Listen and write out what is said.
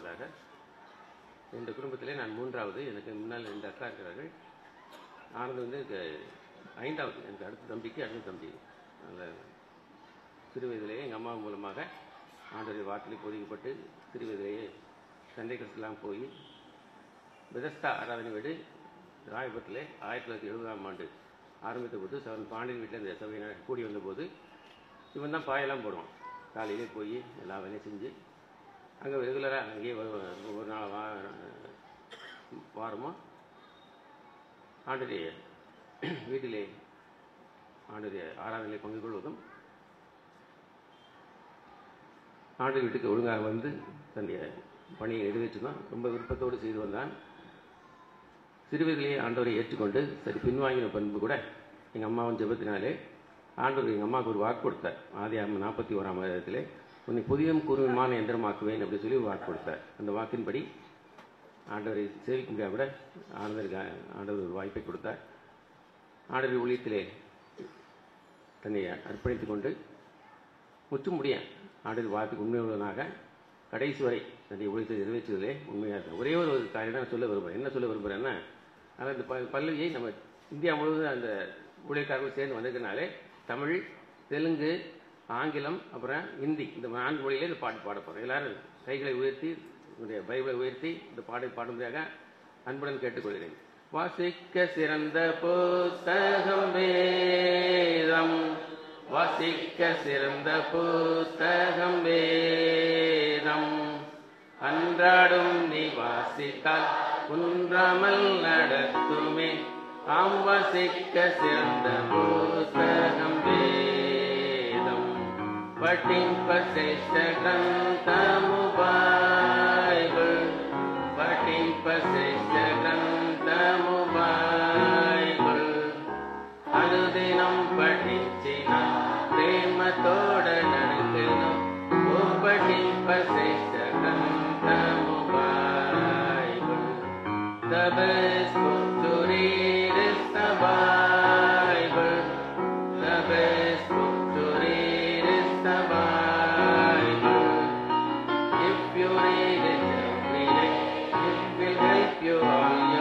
என்பதாக. இந்த குடும்பத்திலே நான் 3வது. எனக்கு முன்னால் 2 அக்கா இருக்கிறார்கள். ஆனந்த் வந்து 5வது. எனக்கு அடுத்த தம்பி. அதில் சிறு வயதிலேயே எங்கள் அம்மா மூலமாக ஆண்டவருடைய வார்த்தையை போதிக்கப்பட்டு சிறு வயதிலேயே சண்டைகளுக்கெல்லாம் போய் பெதஸ்தா ஆராதனை வீடு ராயபுரத்தில் 1970ஆம் ஆண்டு ஆரம்பித்த போது பாண்டியன் வீட்டில் இந்த சபையினர் கூடி வந்தபோது இவன் தான் பாயெல்லாம் போடுவான். காலையிலே போய் எல்லா வேலையும் செஞ்சு அங்கே ரெகுலராக அங்கேயே ஒரு நாள் வாரமாக ஆண்டுடைய வீட்டிலே ஆண்டுடைய ஆராதனையை பங்கு கொள்வதும் ஆண்டு வீட்டுக்கு ஒழுங்காக வந்து தன்னுடைய பணியை நிறைவேற்றி தான் ரொம்ப விருப்பத்தோடு செய்து வந்தான். சிறுவர்களையே ஆண்டவரை ஏற்றுக்கொண்டு சரி பின்வாங்கின பண்பு கூட எங்கள் அம்மாவின் ஜெபத்தினாலே ஆண்டவர் எங்கள் அம்மாவுக்கு ஒரு வாக்கு கொடுத்தார். ஆதியாகமம் 41ஆம் அதிகாரத்திலே உன்னை புதியும் கூர்மையான எந்திரமாக்குவேன் அப்படின்னு சொல்லி வாக்கு கொடுத்தார். அந்த வாக்கின்படி ஆண்டவரை சேவிக்க முடியாது கூட ஆண்டவர் ஒரு வாய்ப்பை கொடுத்தார். ஆண்டவர் ஊழியத்திலே தன்னை அர்ப்பணித்துக் கொண்டு முற்றுமுடிய ஆண்டவர் வார்த்தைக்கு உண்மையுள்ளவனாக கடைசி வரை தன்னுடைய ஊழியத்தை நிறைவேற்றுவதிலே உண்மையாக இருக்கும். ஒரே ஒரு காரியம் தான் சொல்ல விரும்புகிறேன். என்ன சொல்ல விரும்புகிறேன்னா, ஆனால் இந்த பல்லவியை நம்ம இந்தியா முழுவதும் அந்த ஊழியக்காரர்கள் சேர்ந்து வந்திருக்கனாலே தமிழ், தெலுங்கு, ஆங்கிலம், அப்புறம் ஹிந்தி இந்த 4 மொழியிலே இந்த பாட்டு பாட போகிறோம். எல்லாரும் கைகளை உயர்த்தி உங்களுடைய பைபிளை உயர்த்தி இந்த பாடை பாடும்படியாக அன்புடன் கேட்டுக்கொள்கிறேன். வாசிக்க சிறந்த புத்தகம் வேதம், வாசிக்க சிறந்த புத்தகம் வேதம், அன்றாடும் நீ வாசித்தால் குன்றாமல் நடத்துமே. ஆம் வாசிக்க சிறந்த புத்தகம் வேதம், பட்டின்பசேஷ கிரந்தமு பைபிள், பட்டின்பசேஷ கிரந்தமு பைபிள், అనుదినం పఠించిన ప్రేమతోడ నడుకును ఓ పఠింపశ్రేష్ఠ గ్రంథము Bible. The best book to read is the Bible. The best book to read is the Bible. If you read it every day, it will help you all your